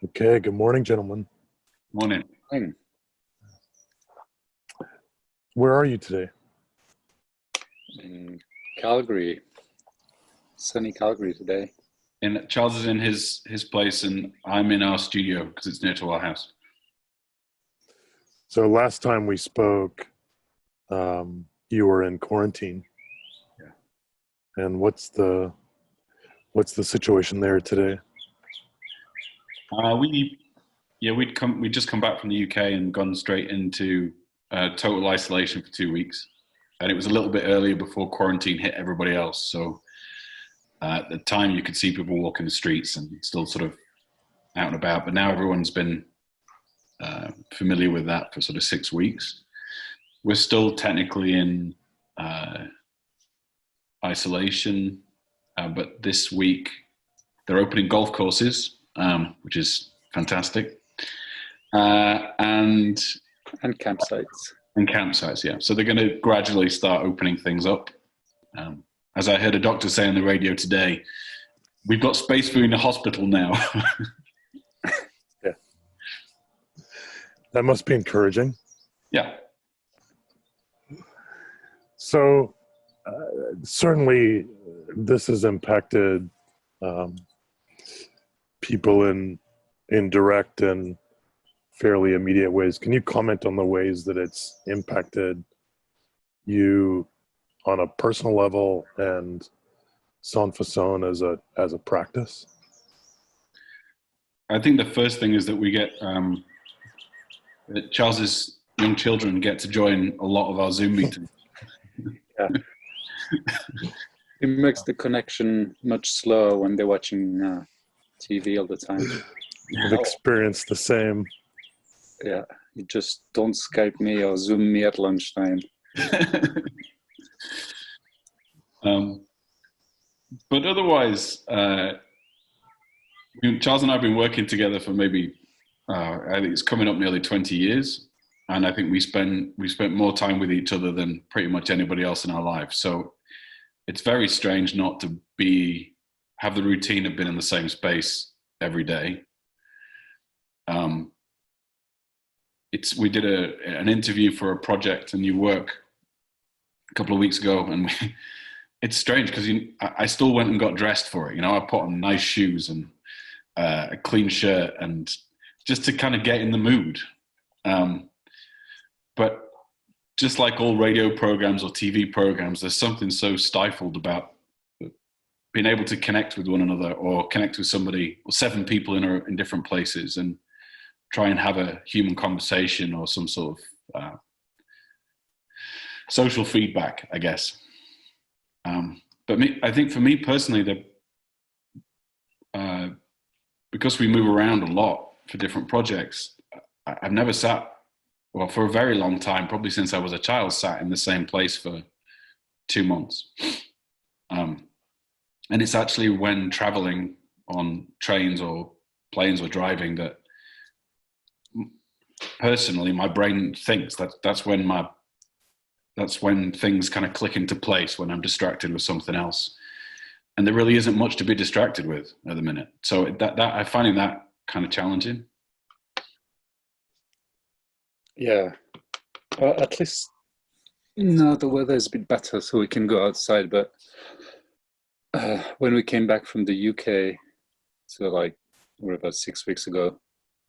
Okay, good morning, gentlemen. Morning. Fine. Where are you today? In Calgary, sunny Calgary today. Charles is in his place, and I'm in our studio because it's near to our house. So last time we spoke, you were in quarantine. Yeah. And what's the situation there today? We'd just come back from the UK and gone straight into total isolation for 2 weeks, and it was a little bit earlier before quarantine hit everybody else. So at the time, you could see people walking the streets and still sort of out and about. But now everyone's been familiar with that for sort of 6 weeks. We're still technically in isolation, but this week they're opening golf courses, which is fantastic, and campsites. And campsites, yeah. So they're going to gradually start opening things up. As I heard a doctor say on the radio today, we've got space for you in the hospital now. Yeah, that must be encouraging. Yeah. So certainly this has impacted people in direct and fairly immediate ways. Can you comment on the ways that it's impacted you on a personal level and sans façon as a practice? I think the first thing is that we get that Charles's young children get to join a lot of our Zoom meetings. Yeah. It makes the connection much slower when they're watching TV all the time. I've experienced the same. Yeah, you just don't Skype me or Zoom me at lunchtime. But otherwise, Charles and I have been working together for maybe I think it's coming up nearly 20 years, and I think we spent more time with each other than pretty much anybody else in our lives. So it's very strange not to have the routine of being in the same space every day. We did an interview for a project, a new work, a couple of weeks ago, and it's strange because I still went and got dressed for it. I put on nice shoes and a clean shirt, and just to kind of get in the mood. But just like all radio programs or TV programs, there's something so stifled about being able to connect with one another, or connect with somebody, or 7 people in different places, and try and have a human conversation or some sort of social feedback, I guess. But I think for me personally, because we move around a lot for different projects, I've never sat, well, for a very long time, probably since I was a child, sat in the same place for 2 months. And it's actually when traveling on trains or planes or driving that personally my brain thinks that's when things kind of click into place, when I'm distracted with something else. And there really isn't much to be distracted with at the minute. So that I'm finding that kind of challenging. Yeah. At least no, the weather is a bit better, so we can go outside. But when we came back from the UK, so we're about 6 weeks ago,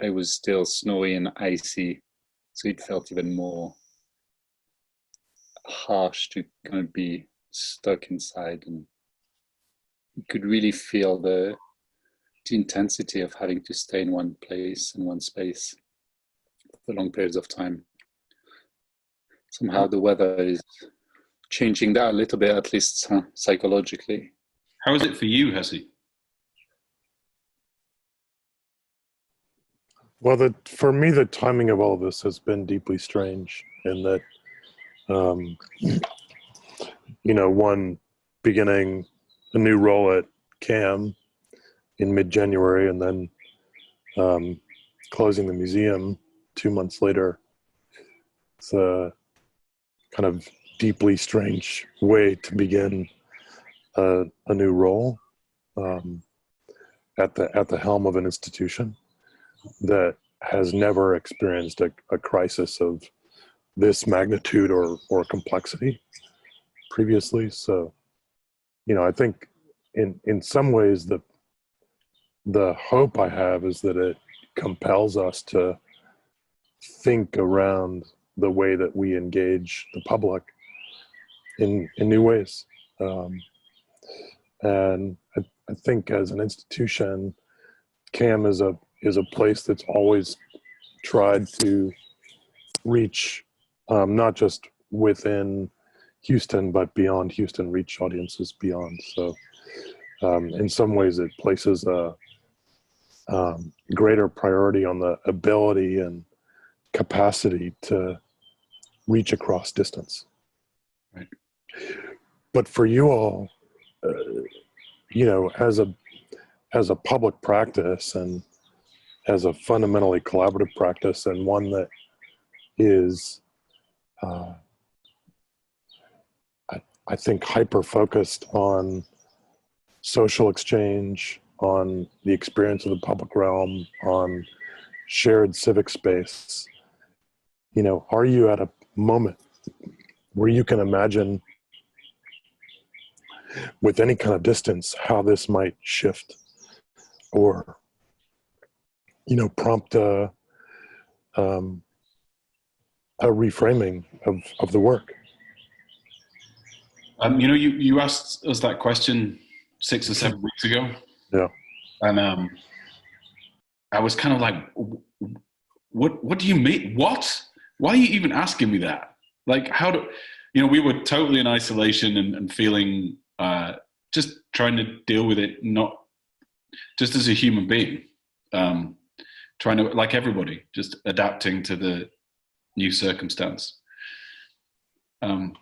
it was still snowy and icy, so it felt even more harsh to kind of be stuck inside, and you could really feel the intensity of having to stay in one place and one space for long periods of time. Somehow the weather is changing that a little bit, at least psychologically. How is it for you, Hesse? Well, for me, the timing of all this has been deeply strange in that, one beginning a new role at CAM in mid-January, and then closing the museum 2 months later. It's a kind of deeply strange way to begin a new role at the helm of an institution. that has never experienced a crisis of this magnitude or complexity previously. So, I think in some ways the hope I have is that it compels us to think around the way that we engage the public in new ways. And I think as an institution, CAM is a place that's always tried to reach not just within Houston, but beyond Houston, reach audiences beyond. So in some ways it places a greater priority on the ability and capacity to reach across distance. Right. But for you all, as a public practice and as a fundamentally collaborative practice, and one that is, I think, hyper-focused on social exchange, on the experience of the public realm, on shared civic space, are you at a moment where you can imagine with any kind of distance how this might shift or prompt a reframing of the work? You asked us that question 6 or 7 weeks ago. Yeah. And I was kind of like, what do you mean? What? Why are you even asking me that? Like, we were totally in isolation and feeling, just trying to deal with it, not just as a human being, trying to, like everybody, just adapting to the new circumstance. And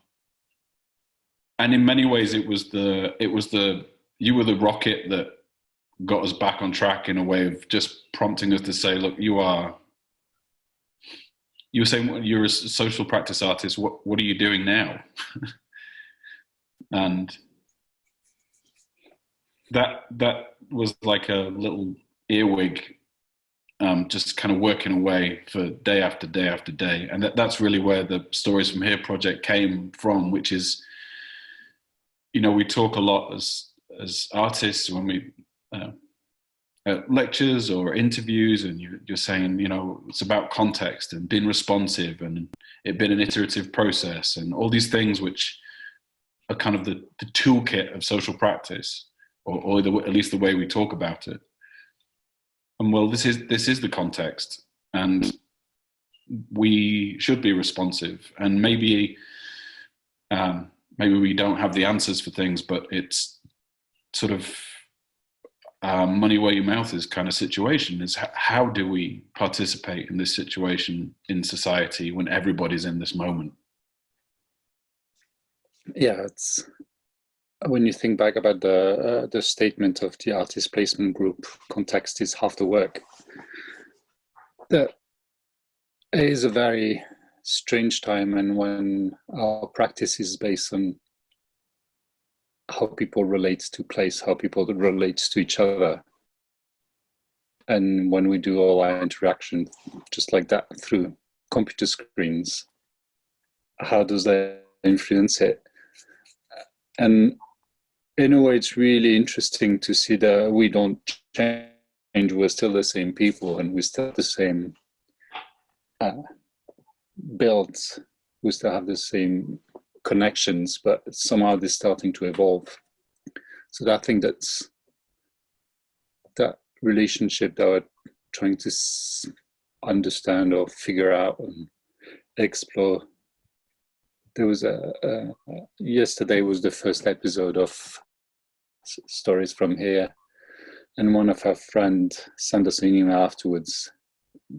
in many ways, you were the rocket that got us back on track in a way of just prompting us to say, look, you were saying you're a social practice artist. What are you doing now? And that was like a little earwig, just kind of working away for day after day after day. And that's really where the Stories from Here project came from, which is, we talk a lot as artists when we at lectures or interviews, and you're saying, it's about context and being responsive and it being an iterative process and all these things which are kind of the toolkit of social practice, or at least the way we talk about it. And well, this is the context, and we should be responsive. And maybe we don't have the answers for things, but it's sort of money where your mouth is kind of situation. Is how do we participate in this situation in society when everybody's in this moment? Yeah, it's when you think back about the statement of the artist placement group, context is half the work. That is a very strange time, and when our practice is based on how people relate to place, how people relate to each other, and when we do all our interaction just like that through computer screens, how does that influence it? And in a way, it's really interesting to see that we don't change. We're still the same people, and we still have the same builds. We still have the same connections, but somehow they're starting to evolve. So I think that's that relationship that we're trying to understand or figure out and explore. There was yesterday was the first episode of Stories from Here, and one of our friends sent us an email afterwards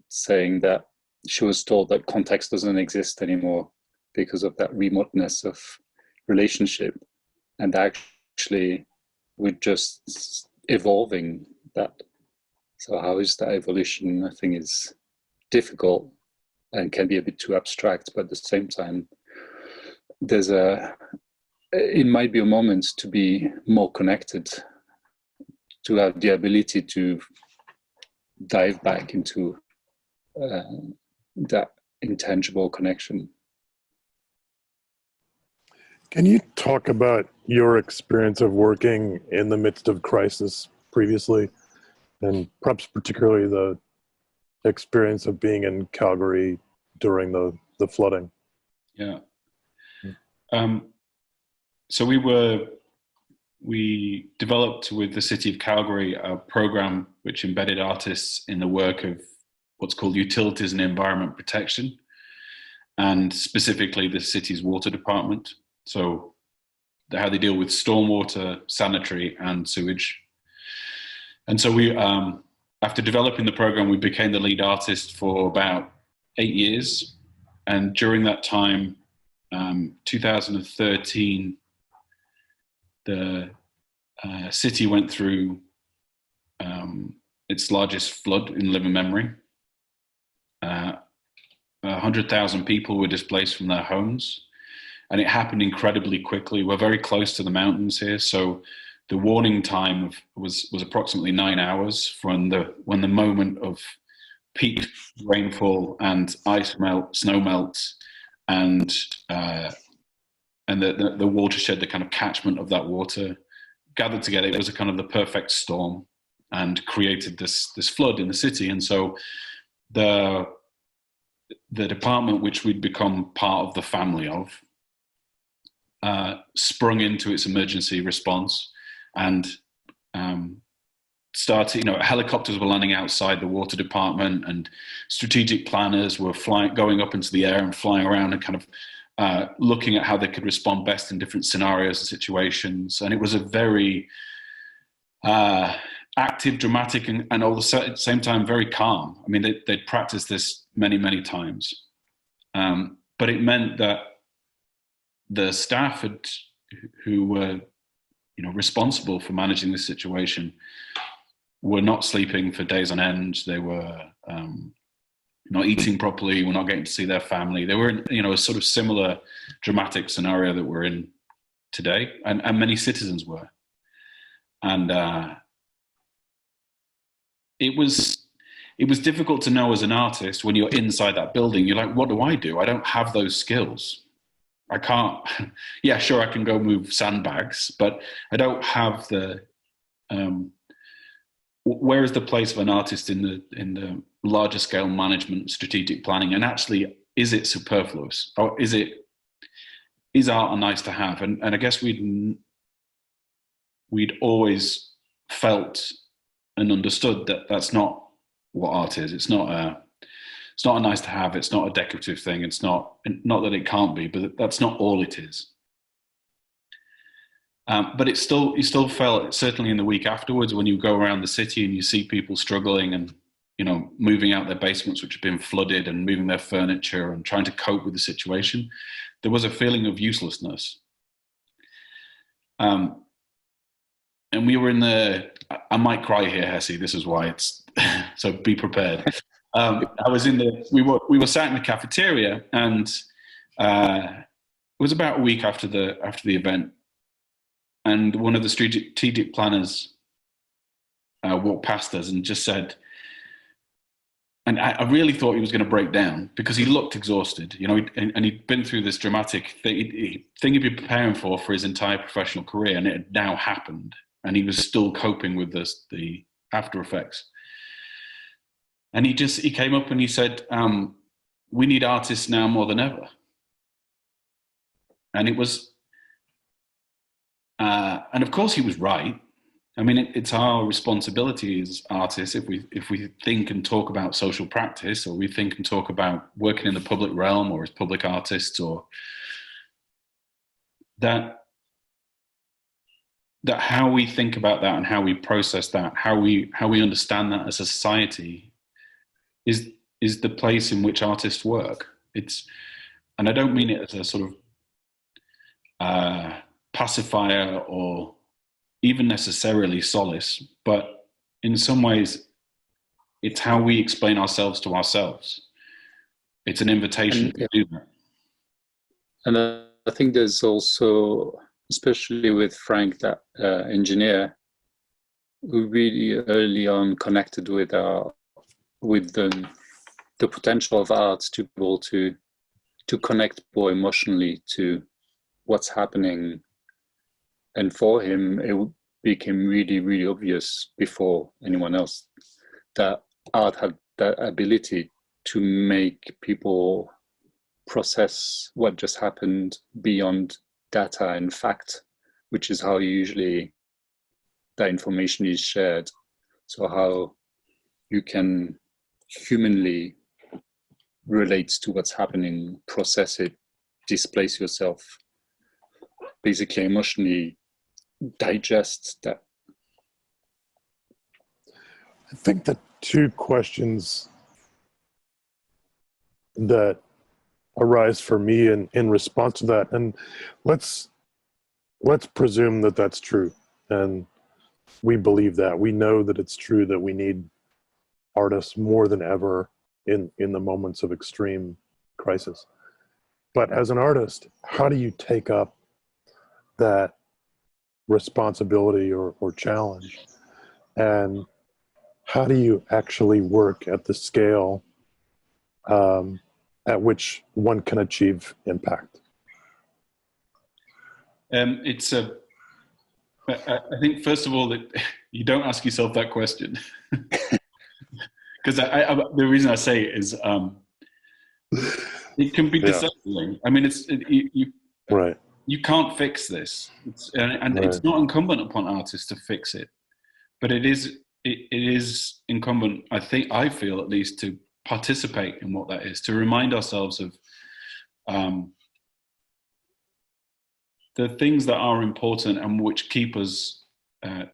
saying that she was told that context doesn't exist anymore because of that remoteness of relationship, and actually we're just evolving that. So how is that evolution? I think is difficult and can be a bit too abstract, but at the same time, it might be a moment to be more connected, to have the ability to dive back into that intangible connection. Can you talk about your experience of working in the midst of crisis previously, and perhaps particularly the experience of being in Calgary during the flooding? Yeah. So we developed with the city of Calgary a program which embedded artists in the work of what's called utilities and environment protection, and specifically the city's water department. So how they deal with stormwater, sanitary, and sewage. And so we, after developing the program, we became the lead artist for about 8 years. And during that time, 2013, the city went through its largest flood in living memory. 100,000 people were displaced from their homes, and it happened incredibly quickly. We're very close to the mountains here, so the warning time was approximately 9 hours from when the moment of peak rainfall and ice melt, snow melt, and the watershed, the kind of catchment of that water gathered together. It was a kind of the perfect storm and created this flood in the city. And so the department, which we'd become part of the family of, sprung into its emergency response and started, helicopters were landing outside the water department, and strategic planners were going up into the air and flying around and kind of looking at how they could respond best in different scenarios and situations. And it was a very active, dramatic, and all at the same time very calm. I mean, they'd practiced this many, many times. But it meant that the staff who were responsible for managing this situation were not sleeping for days on end. They were not eating properly, were not getting to see their family. They were in a sort of similar dramatic scenario that we're in today, and many citizens were. And it was difficult to know as an artist when you're inside that building. You're like, what do? I don't have those skills. I can't, yeah, sure, I can go move sandbags, but I don't have the, where is the place of an artist in the larger scale management, strategic planning? And actually, is it superfluous? Or is art a nice to have? And I guess we'd always felt and understood that that's not what art is. It's not a nice to have. It's not a decorative thing. It's not that it can't be, but that's not all it is. But you still felt, certainly in the week afterwards, when you go around the city and you see people struggling and moving out their basements which have been flooded and moving their furniture and trying to cope with the situation, there was a feeling of uselessness. And we were I might cry here, Hesse. This is why it's so be prepared. We were sat in the cafeteria, and it was about a week after the event, and one of the strategic planners walked past us and just said, and I really thought he was going to break down because he looked exhausted, and he'd been through this dramatic thing he'd been preparing for his entire professional career, and it had now happened, and he was still coping with the after effects. And he came up and he said, we need artists now more than ever. And it was, and of course he was right. I mean, it's our responsibility as artists, if we think and talk about social practice, or we think and talk about working in the public realm or as public artists, or that how we think about that and how we process that, how we understand that as a society is the place in which artists work. And I don't mean it as a sort of pacifier or even necessarily solace, but in some ways, it's how we explain ourselves to ourselves. It's an invitation to do that. And I think there's also, especially with Frank, that engineer, who really early on connected with our with the potential of art to be able to connect more emotionally to what's happening. And for him, it became really, really obvious before anyone else that art had that ability to make people process what just happened beyond data and fact, which is how usually that information is shared. So how you can humanly relate to what's happening, process it, displace yourself, basically emotionally digest that. I think the two questions that arise for me in response to that, and let's presume that that's true, and we believe that. We know that it's true that we need artists more than ever in the moments of extreme crisis. But as an artist, how do you take up that responsibility or challenge? And how do you actually work at the scale at which one can achieve impact? I think, first of all, that you don't ask yourself that question. Because the reason I say it is it can be disabling. I mean, Right. You can't fix this, and Right. It's not incumbent upon artists to fix it, but it is incumbent, I feel at least, to participate in what that is, to remind ourselves of the things that are important and which keep us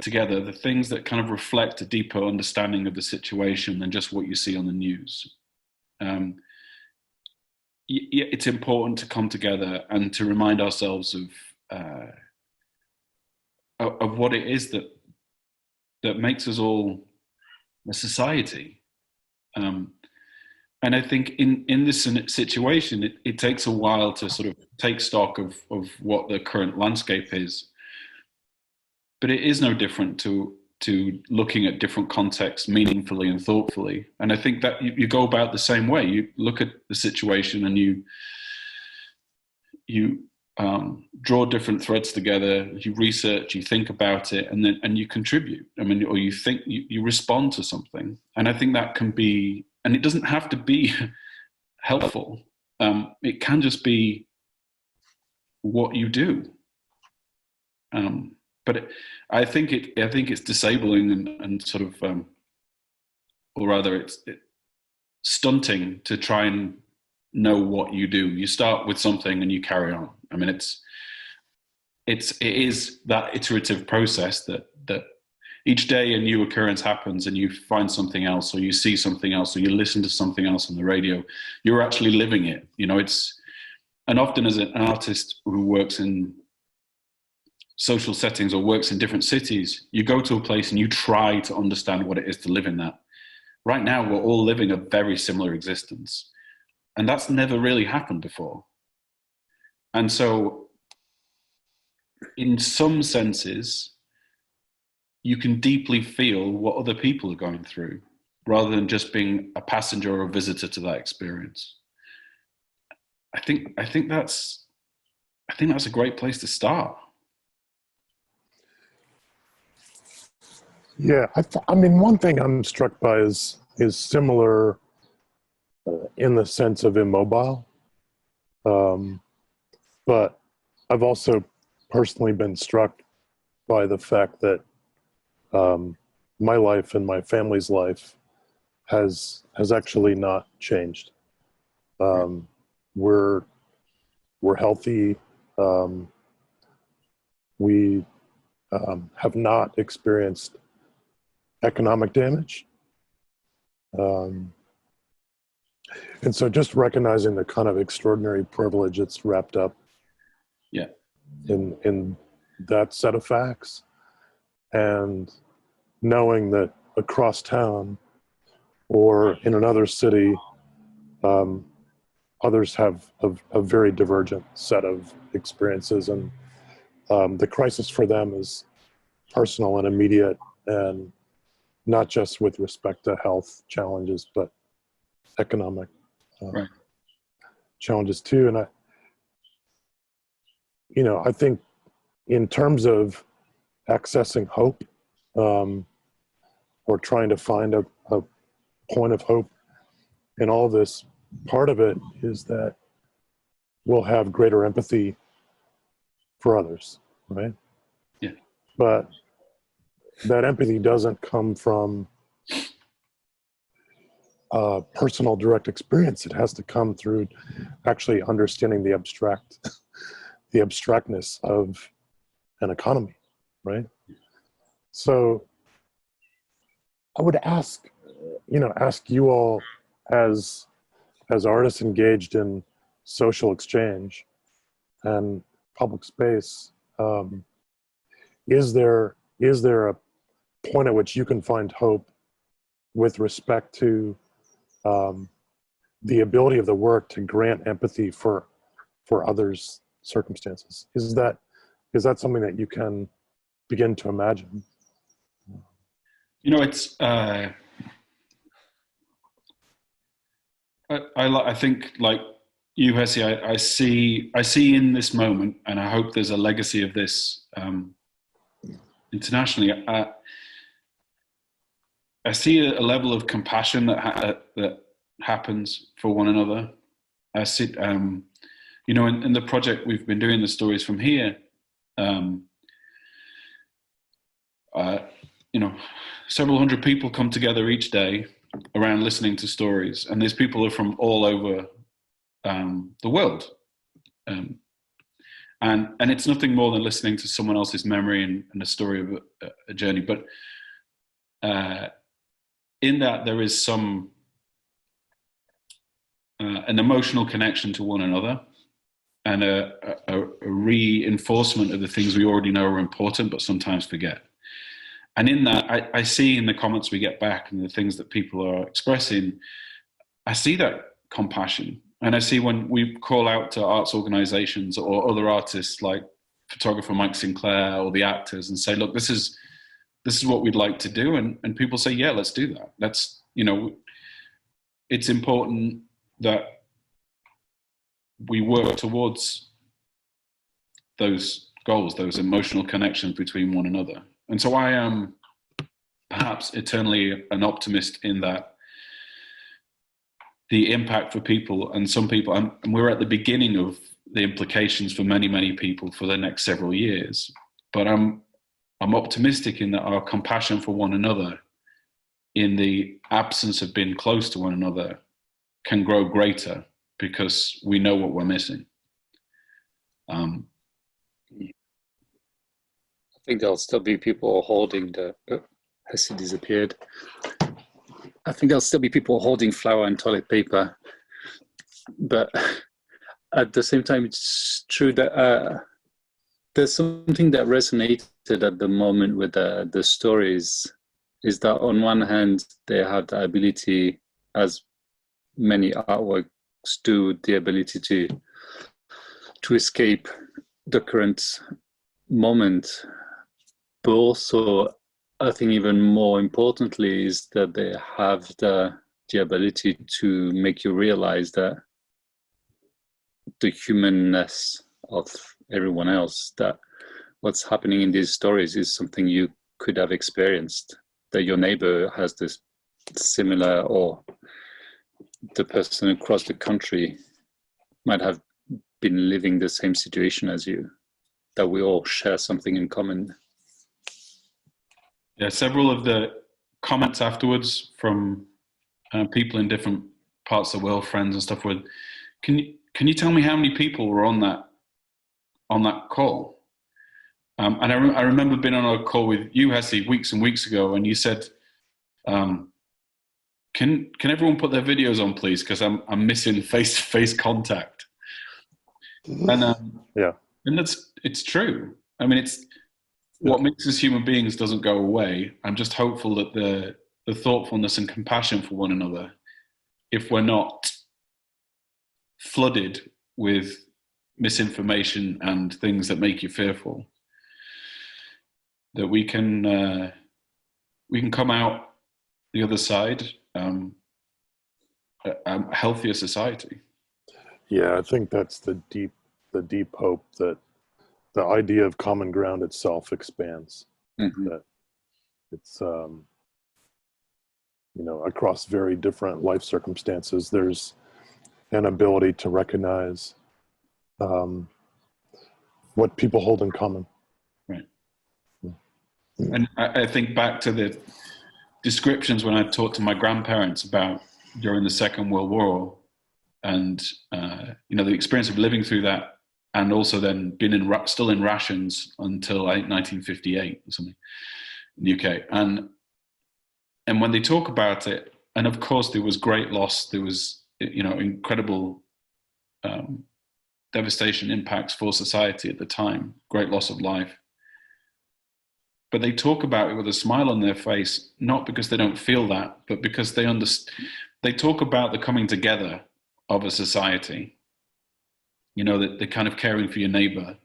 together, the things that kind of reflect a deeper understanding of the situation than just what you see on the news. It's important to come together and to remind ourselves of what it is that makes us all a society. And I think in this situation, it takes a while to sort of take stock of what the current landscape is. But it is no different to looking at different contexts meaningfully and thoughtfully. And I think that you go about the same way. You look at the situation and you draw different threads together, you research, you think about it, and you contribute. I mean, or you think, you respond to something. And I think that can be, and it doesn't have to be helpful. It can just be what you do. But I think it's disabling and sort of, or rather, it's stunting to try and know what you do. You start with something and you carry on. I mean, it is that iterative process that each day a new occurrence happens and you find something else, or you see something else, or you listen to something else on the radio. You're actually living it. You know, and often as an artist who works in social settings or works in different cities, you go to a place and you try to understand what it is to live in that. Right now, we're all living a very similar existence. And that's never really happened before. And so, in some senses, you can deeply feel what other people are going through, rather than just being a passenger or a visitor to that experience. I think that's a great place to start. Yeah, I mean, one thing I'm struck by is similar in the sense of immobile, but I've also personally been struck by the fact that my life and my family's life has actually not changed. We're healthy. We have not experienced economic damage. And so just recognizing the kind of extraordinary privilege that's wrapped up in that set of facts, and knowing that across town or in another city, others have a very divergent set of experiences, and the crisis for them is personal and immediate and not just with respect to health challenges, but economic Right. challenges too. And I think in terms of accessing hope, or trying to find a point of hope in all this, part of it is that we'll have greater empathy for others, right? Yeah. But that empathy doesn't come from personal direct experience. It has to come through actually understanding the abstractness of an economy, right? So I would ask you all, as artists engaged in social exchange and public space, is there a point at which you can find hope with respect to the ability of the work to grant empathy for others' circumstances? Is that something that you can begin to imagine? It's I think, like you, Hesse, I see in this moment, and I hope there's a legacy of this internationally. I see a level of compassion that happens for one another. I see, in the project we've been doing, the stories from here. Several hundred people come together each day around listening to stories, and there's people who are from all over the world, and it's nothing more than listening to someone else's memory and a story of a journey. But in that, there is some an emotional connection to one another, and a reinforcement of the things we already know are important but sometimes forget. And in that, I see in the comments we get back and the things that people are expressing, I see that compassion. And I see when we call out to arts organizations or other artists like photographer Mike Sinclair or the actors and say, look, this is what we'd like to do. And people say, yeah, let's do that. It's important that we work towards those goals, those emotional connections between one another. And so I am perhaps eternally an optimist in that the impact for people, and some people, and we're at the beginning of the implications for many, many people for the next several years. But I'm optimistic in that our compassion for one another, in the absence of being close to one another, can grow greater because we know what we're missing. I think there'll still be people holding Hesse disappeared. I think there'll still be people holding flour and toilet paper, but at the same time, it's true that there's something that resonated at the moment with the stories, is that on one hand, they have the ability, as many artworks do, the ability to escape the current moment. But also, I think even more importantly is that they have the ability to make you realize that the humanness of everyone else, that what's happening in these stories is something you could have experienced, that your neighbor has this similar, or the person across the country might have been living the same situation as you, that we all share something in common. Yeah, several of the comments afterwards from people in different parts of the world, friends and stuff, were, can you tell me how many people were on that call? And I remember being on a call with you, Hesse, weeks and weeks ago, and you said, can everyone put their videos on, please? Because I'm missing face-to-face contact. And yeah, and it's true. I mean, what makes us human beings doesn't go away. I'm just hopeful that the thoughtfulness and compassion for one another, if we're not flooded with misinformation and things that make you fearful, that we can come out the other side, a healthier society. Yeah, I think that's the deep hope that the idea of common ground itself expands. That it's across very different life circumstances, there's an ability to recognize what people hold in common. Right. And I think back to the descriptions when I talked to my grandparents about during the Second World War, and the experience of living through that, and also then being still in rations until I think 1958 or something in the UK. And when they talk about it, and of course there was great loss, there was incredible devastation impacts for society at the time, great loss of life. But they talk about it with a smile on their face, not because they don't feel that, but because they understand. They talk about the coming together of a society, that they're kind of caring for your neighbor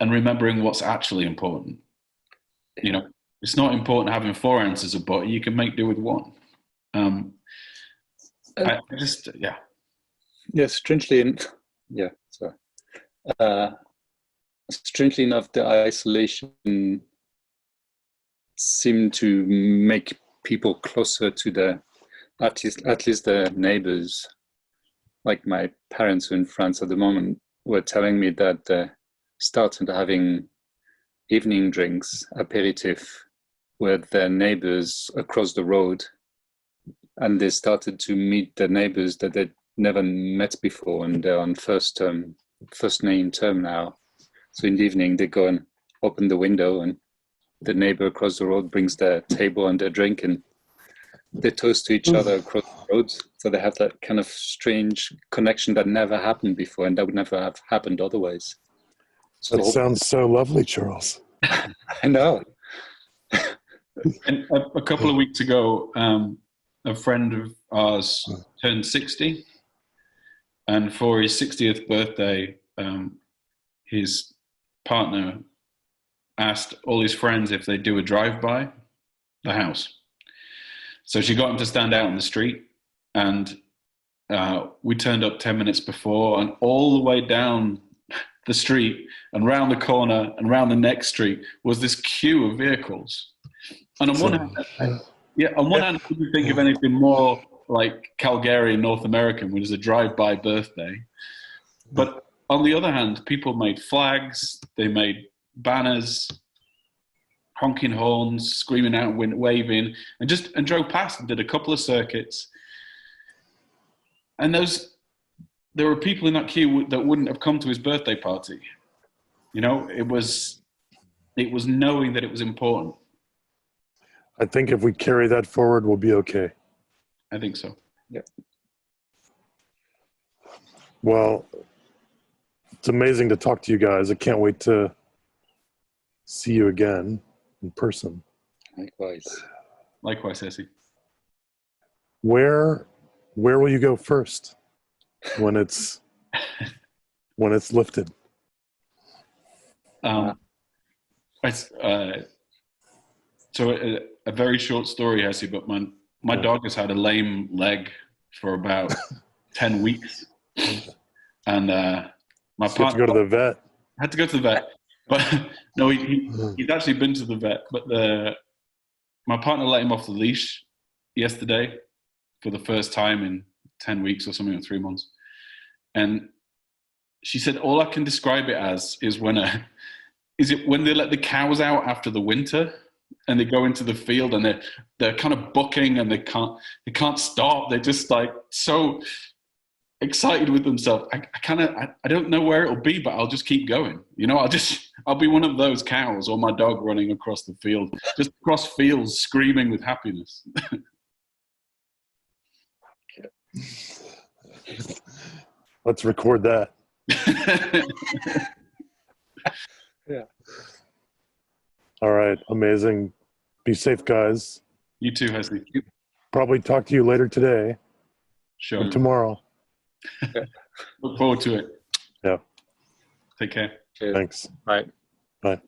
and remembering what's actually important. It's not important having 4 ounces of butter. You can make do with 1. Strangely enough, the isolation seemed to make people closer to at least the neighbors. Like my parents who are in France at the moment were telling me that they started having evening drinks, aperitif, with their neighbors across the road, and they started to meet the neighbors that they'd never met before, and they're on first name term now. So in the evening they go and open the window, and the neighbor across the road brings their table and their drink, and they toast to each other across the road. So they have that kind of strange connection that never happened before, and that would never have happened otherwise. So that sounds so lovely, Charles. I know. And a couple of weeks ago, a friend of ours turned 60, and for his 60th birthday, his partner asked all his friends if they'd do a drive-by the house. So she got him to stand out in the street, and we turned up 10 minutes before, and all the way down the street and round the corner and round the next street was this queue of vehicles. And on one hand, I couldn't think of anything more like Calgary, North American, which is a drive-by birthday. But on the other hand, people made flags, they made banners, honking horns, screaming out, waving, and drove past and did a couple of circuits. And there were people in that queue that wouldn't have come to his birthday party. It was knowing that it was important. I think if we carry that forward, we'll be okay. I think so. Yeah. Well, it's amazing to talk to you guys. I can't wait to see you again in person. Likewise, Hesse. Where will you go first when it's lifted? So a very short story, Hesse, but my dog has had a lame leg for about 10 weeks. And my partner had to go to the vet. Had to go to the vet. But no, he's actually been to the vet. But my partner let him off the leash yesterday for the first time in 10 weeks or something, or 3 months. And she said, all I can describe it as is when they let the cows out after the winter and they go into the field and they're kind of bucking and they can't stop. They're just like so excited with themselves. I don't know where it'll be, but I'll just keep going. I'll be one of those cows or my dog running across the field, just across fields screaming with happiness. Let's record that. Yeah. All right. Amazing. Be safe, guys. You too, Hesse. Probably talk to you later today. Sure. Or tomorrow. Look forward to it. Yeah. Take care. Cheers. Thanks. Bye. Bye.